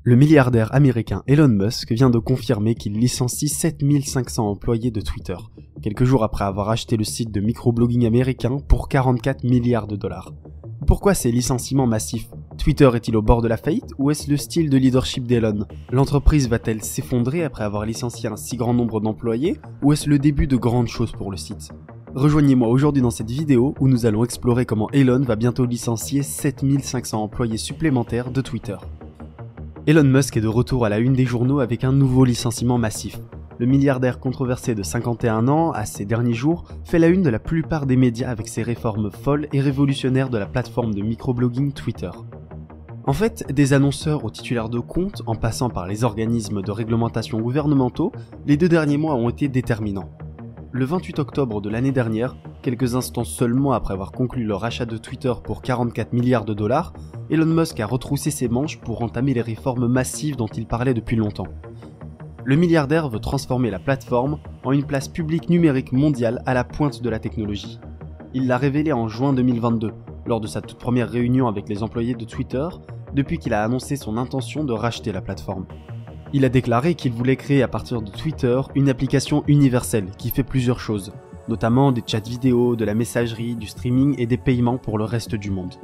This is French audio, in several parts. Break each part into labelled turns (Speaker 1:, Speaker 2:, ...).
Speaker 1: Le milliardaire américain Elon Musk vient de confirmer qu'il licencie 7500 employés de Twitter, quelques jours après avoir acheté le site de microblogging américain pour 44 milliards de dollars. Pourquoi ces licenciements massifs? Twitter est-il au bord de la faillite ou est-ce le style de leadership d'Elon? L'entreprise va-t-elle s'effondrer après avoir licencié un si grand nombre d'employés ou est-ce le début de grandes choses pour le site? Rejoignez-moi aujourd'hui dans cette vidéo où nous allons explorer comment Elon va bientôt licencier 7500 employés supplémentaires de Twitter. Elon Musk est de retour à la une des journaux avec un nouveau licenciement massif. Le milliardaire controversé de 51 ans, à ces derniers jours, fait la une de la plupart des médias avec ses réformes folles et révolutionnaires de la plateforme de microblogging Twitter. En fait, des annonceurs aux titulaires de comptes, en passant par les organismes de réglementation gouvernementaux, les 2 derniers mois ont été déterminants. Le 28 octobre de l'année dernière, quelques instants seulement après avoir conclu leur rachat de Twitter pour 44 milliards de dollars, Elon Musk a retroussé ses manches pour entamer les réformes massives dont il parlait depuis longtemps. Le milliardaire veut transformer la plateforme en une place publique numérique mondiale à la pointe de la technologie. Il l'a révélé en juin 2022, lors de sa toute première réunion avec les employés de Twitter, depuis qu'il a annoncé son intention de racheter la plateforme. Il a déclaré qu'il voulait créer à partir de Twitter une application universelle qui fait plusieurs choses, notamment des chats vidéo, de la messagerie, du streaming et des paiements pour le reste du monde.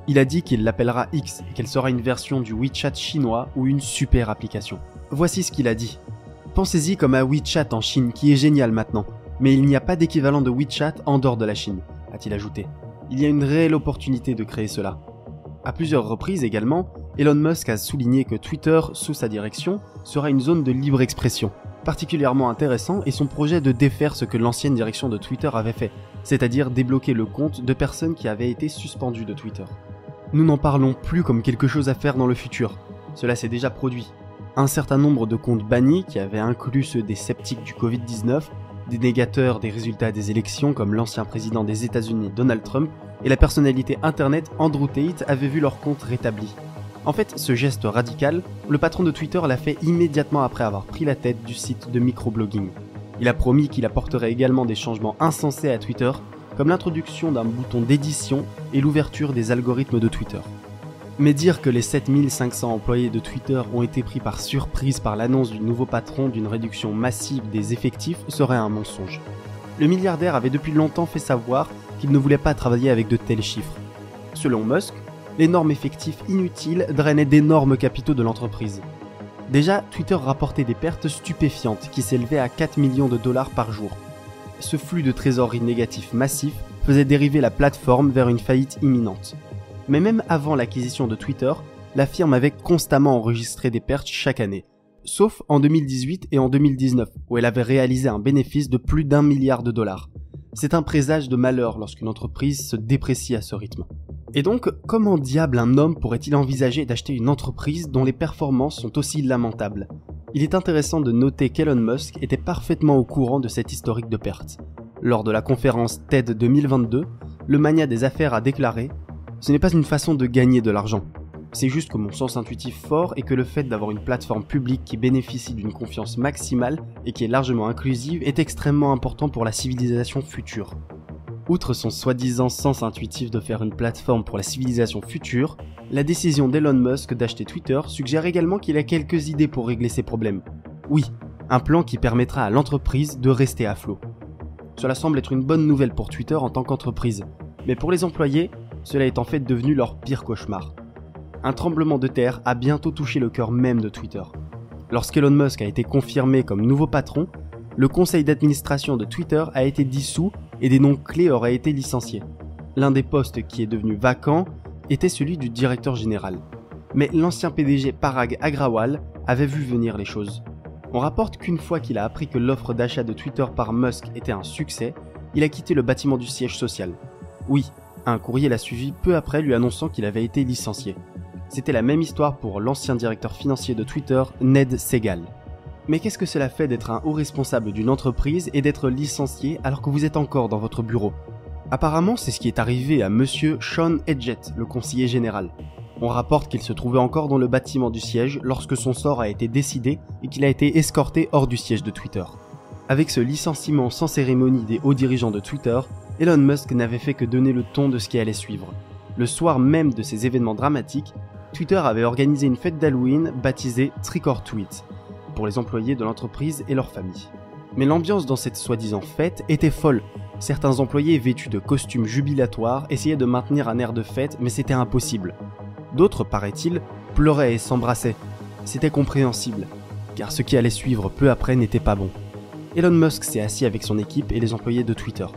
Speaker 1: Il a dit qu'il l'appellera X et qu'elle sera une version du WeChat chinois ou une super application. Voici ce qu'il a dit. Pensez-y comme à WeChat en Chine qui est génial maintenant, mais il n'y a pas d'équivalent de WeChat en dehors de la Chine, a-t-il ajouté. Il y a une réelle opportunité de créer cela. À plusieurs reprises également, Elon Musk a souligné que Twitter, sous sa direction, sera une zone de libre expression. Particulièrement intéressant est son projet de défaire ce que l'ancienne direction de Twitter avait fait, c'est-à-dire débloquer le compte de personnes qui avaient été suspendues de Twitter. Nous n'en parlons plus comme quelque chose à faire dans le futur. Cela s'est déjà produit. Un certain nombre de comptes bannis, qui avaient inclus ceux des sceptiques du Covid-19, des négateurs des résultats des élections comme l'ancien président des États-Unis Donald Trump, et la personnalité internet Andrew Tate avaient vu leur compte rétabli. En fait, ce geste radical, le patron de Twitter l'a fait immédiatement après avoir pris la tête du site de microblogging. Il a promis qu'il apporterait également des changements insensés à Twitter, comme l'introduction d'un bouton d'édition et l'ouverture des algorithmes de Twitter. Mais dire que les 7500 employés de Twitter ont été pris par surprise par l'annonce du nouveau patron d'une réduction massive des effectifs serait un mensonge. Le milliardaire avait depuis longtemps fait savoir qu'il ne voulait pas travailler avec de tels chiffres. Selon Musk, l'énorme effectif inutile drainait d'énormes capitaux de l'entreprise. Déjà, Twitter rapportait des pertes stupéfiantes qui s'élevaient à 4 millions de dollars par jour. Ce flux de trésorerie négatif massif faisait dériver la plateforme vers une faillite imminente. Mais même avant l'acquisition de Twitter, la firme avait constamment enregistré des pertes chaque année, sauf en 2018 et en 2019, où elle avait réalisé un bénéfice de plus d'1 milliard de dollars. C'est un présage de malheur lorsqu'une entreprise se déprécie à ce rythme. Et donc, comment diable un homme pourrait-il envisager d'acheter une entreprise dont les performances sont aussi lamentables? Il est intéressant de noter qu'Elon Musk était parfaitement au courant de cet historique de pertes. Lors de la conférence TED 2022, le magnat des affaires a déclaré « Ce n'est pas une façon de gagner de l'argent. C'est juste que mon sens intuitif fort et que le fait d'avoir une plateforme publique qui bénéficie d'une confiance maximale et qui est largement inclusive est extrêmement important pour la civilisation future. » Outre son soi-disant sens intuitif de faire une plateforme pour la civilisation future, la décision d'Elon Musk d'acheter Twitter suggère également qu'il a quelques idées pour régler ces problèmes. Oui, un plan qui permettra à l'entreprise de rester à flot. Cela semble être une bonne nouvelle pour Twitter en tant qu'entreprise, mais pour les employés, cela est en fait devenu leur pire cauchemar. Un tremblement de terre a bientôt touché le cœur même de Twitter. Lorsqu'Elon Musk a été confirmé comme nouveau patron, le conseil d'administration de Twitter a été dissous et des noms clés auraient été licenciés. L'un des postes qui est devenu vacant était celui du directeur général. Mais l'ancien PDG Parag Agrawal avait vu venir les choses. On rapporte qu'une fois qu'il a appris que l'offre d'achat de Twitter par Musk était un succès, il a quitté le bâtiment du siège social. Oui, un courrier l'a suivi peu après lui annonçant qu'il avait été licencié. C'était la même histoire pour l'ancien directeur financier de Twitter, Ned Segal. Mais qu'est-ce que cela fait d'être un haut responsable d'une entreprise et d'être licencié alors que vous êtes encore dans votre bureau? Apparemment, c'est ce qui est arrivé à monsieur Sean Edgett, le conseiller général. On rapporte qu'il se trouvait encore dans le bâtiment du siège lorsque son sort a été décidé et qu'il a été escorté hors du siège de Twitter. Avec ce licenciement sans cérémonie des hauts dirigeants de Twitter, Elon Musk n'avait fait que donner le ton de ce qui allait suivre. Le soir même de ces événements dramatiques, Twitter avait organisé une fête d'Halloween baptisée Trick or Tweet pour les employés de l'entreprise et leurs familles. Mais l'ambiance dans cette soi-disant fête était folle. Certains employés vêtus de costumes jubilatoires essayaient de maintenir un air de fête, mais c'était impossible. D'autres, paraît-il, pleuraient et s'embrassaient. C'était compréhensible, car ce qui allait suivre peu après n'était pas bon. Elon Musk s'est assis avec son équipe et les employés de Twitter.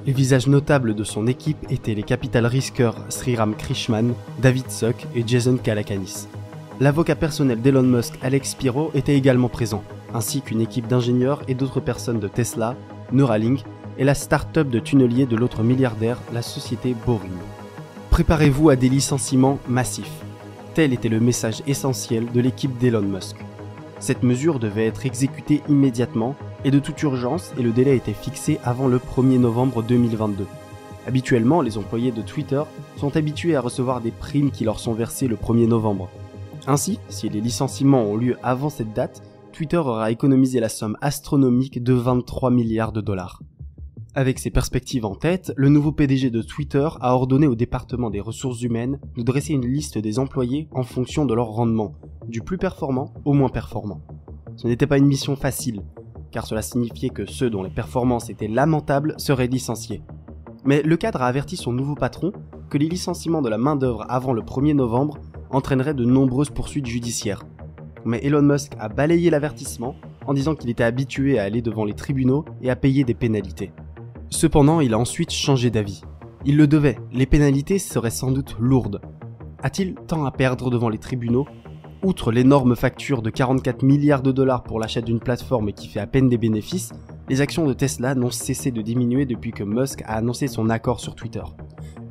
Speaker 1: Les visages notables de son équipe étaient les capital riskers Sriram Krishnan, David Suk et Jason Calacanis. L'avocat personnel d'Elon Musk, Alex Spiro, était également présent, ainsi qu'une équipe d'ingénieurs et d'autres personnes de Tesla, Neuralink et la start-up de tunnelier de l'autre milliardaire, la société Boring. Préparez-vous à des licenciements massifs. Tel était le message essentiel de l'équipe d'Elon Musk. Cette mesure devait être exécutée immédiatement et de toute urgence, et le délai était fixé avant le 1er novembre 2022. Habituellement, les employés de Twitter sont habitués à recevoir des primes qui leur sont versées le 1er novembre. Ainsi, si les licenciements ont lieu avant cette date, Twitter aura économisé la somme astronomique de 23 milliards de dollars. Avec ces perspectives en tête, le nouveau PDG de Twitter a ordonné au département des ressources humaines de dresser une liste des employés en fonction de leur rendement, du plus performant au moins performant. Ce n'était pas une mission facile, car cela signifiait que ceux dont les performances étaient lamentables seraient licenciés. Mais le cadre a averti son nouveau patron que les licenciements de la main-d'œuvre avant le 1er novembre entraîneraient de nombreuses poursuites judiciaires. Mais Elon Musk a balayé l'avertissement en disant qu'il était habitué à aller devant les tribunaux et à payer des pénalités. Cependant, il a ensuite changé d'avis. Il le devait, les pénalités seraient sans doute lourdes. A-t-il tant à perdre devant les tribunaux ? Outre l'énorme facture de 44 milliards de dollars pour l'achat d'une plateforme qui fait à peine des bénéfices, les actions de Tesla n'ont cessé de diminuer depuis que Musk a annoncé son accord sur Twitter.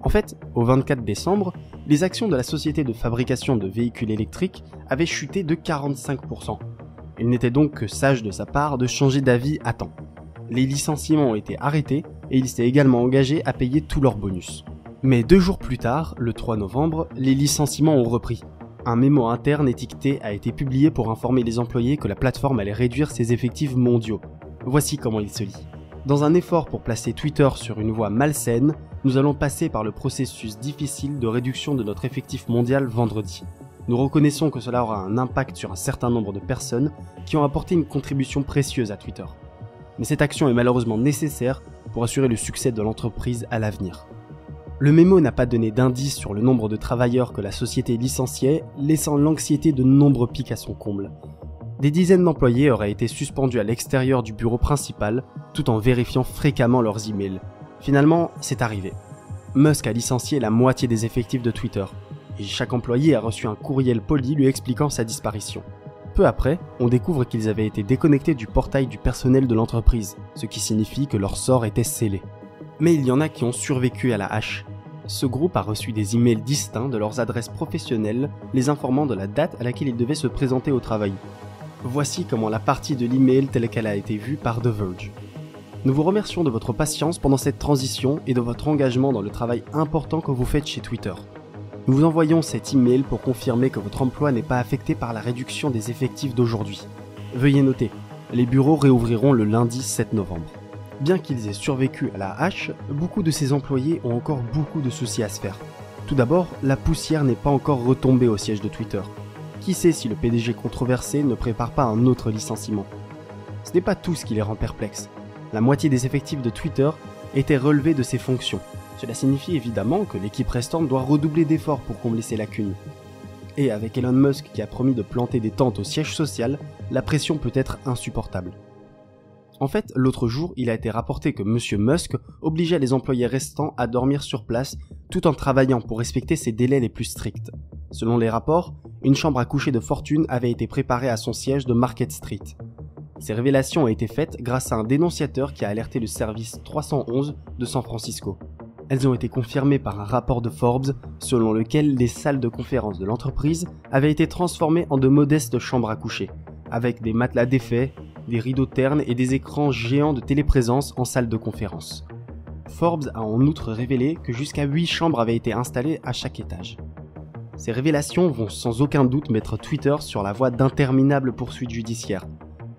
Speaker 1: En fait, au 24 décembre, les actions de la société de fabrication de véhicules électriques avaient chuté de 45%. Il n'était donc que sage de sa part de changer d'avis à temps. Les licenciements ont été arrêtés et il s'est également engagé à payer tous leurs bonus. Mais 2 jours plus tard, le 3 novembre, les licenciements ont repris. Un mémo interne étiqueté a été publié pour informer les employés que la plateforme allait réduire ses effectifs mondiaux. Voici comment il se lit. Dans un effort pour placer Twitter sur une voie malsaine, nous allons passer par le processus difficile de réduction de notre effectif mondial vendredi. Nous reconnaissons que cela aura un impact sur un certain nombre de personnes qui ont apporté une contribution précieuse à Twitter. Mais cette action est malheureusement nécessaire pour assurer le succès de l'entreprise à l'avenir. Le mémo n'a pas donné d'indice sur le nombre de travailleurs que la société licenciait, laissant l'anxiété de nombreux pics à son comble. Des dizaines d'employés auraient été suspendus à l'extérieur du bureau principal, tout en vérifiant fréquemment leurs emails. Finalement, c'est arrivé. Musk a licencié la moitié des effectifs de Twitter, et chaque employé a reçu un courriel poli lui expliquant sa disparition. Peu après, on découvre qu'ils avaient été déconnectés du portail du personnel de l'entreprise, ce qui signifie que leur sort était scellé. Mais il y en a qui ont survécu à la hache. Ce groupe a reçu des emails distincts de leurs adresses professionnelles, les informant de la date à laquelle ils devaient se présenter au travail. Voici comment la partie de l'email telle qu'elle a été vue par The Verge. Nous vous remercions de votre patience pendant cette transition et de votre engagement dans le travail important que vous faites chez Twitter. Nous vous envoyons cet email pour confirmer que votre emploi n'est pas affecté par la réduction des effectifs d'aujourd'hui. Veuillez noter, les bureaux réouvriront le lundi 7 novembre. Bien qu'ils aient survécu à la hache, beaucoup de ces employés ont encore beaucoup de soucis à se faire. Tout d'abord, la poussière n'est pas encore retombée au siège de Twitter. Qui sait si le PDG controversé ne prépare pas un autre licenciement ? Ce n'est pas tout ce qui les rend perplexes. La moitié des effectifs de Twitter étaient relevés de ses fonctions. Cela signifie évidemment que l'équipe restante doit redoubler d'efforts pour combler ces lacunes. Et avec Elon Musk qui a promis de planter des tentes au siège social, la pression peut être insupportable. En fait, l'autre jour, il a été rapporté que M. Musk obligeait les employés restants à dormir sur place tout en travaillant pour respecter ses délais les plus stricts. Selon les rapports, une chambre à coucher de fortune avait été préparée à son siège de Market Street. Ces révélations ont été faites grâce à un dénonciateur qui a alerté le service 311 de San Francisco. Elles ont été confirmées par un rapport de Forbes selon lequel les salles de conférence de l'entreprise avaient été transformées en de modestes chambres à coucher, avec des matelas défaits, des rideaux ternes et des écrans géants de téléprésence en salle de conférence. Forbes a en outre révélé que jusqu'à 8 chambres avaient été installées à chaque étage. Ces révélations vont sans aucun doute mettre Twitter sur la voie d'interminables poursuites judiciaires,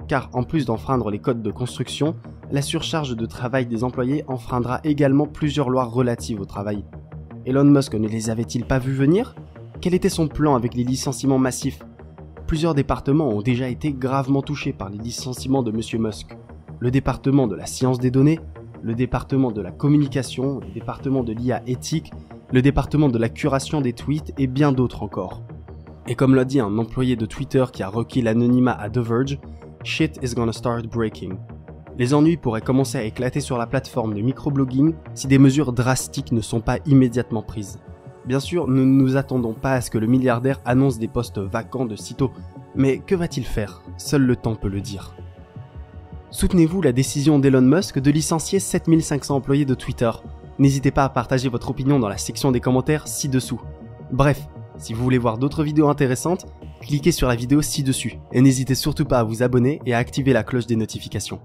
Speaker 1: car en plus d'enfreindre les codes de construction, la surcharge de travail des employés enfreindra également plusieurs lois relatives au travail. Elon Musk ne les avait-il pas vues venir ? Quel était son plan avec les licenciements massifs? Plusieurs départements ont déjà été gravement touchés par les licenciements de M. Musk. Le département de la science des données, le département de la communication, le département de l'IA éthique, le département de la curation des tweets et bien d'autres encore. Et comme l'a dit un employé de Twitter qui a requis l'anonymat à The Verge, shit is gonna start breaking. Les ennuis pourraient commencer à éclater sur la plateforme de microblogging si des mesures drastiques ne sont pas immédiatement prises. Bien sûr, nous ne nous attendons pas à ce que le milliardaire annonce des postes vacants de sitôt, mais que va-t-il faire? Seul le temps peut le dire. Soutenez-vous la décision d'Elon Musk de licencier 7500 employés de Twitter? N'hésitez pas à partager votre opinion dans la section des commentaires ci-dessous. Bref, si vous voulez voir d'autres vidéos intéressantes, cliquez sur la vidéo ci-dessus et n'hésitez surtout pas à vous abonner et à activer la cloche des notifications.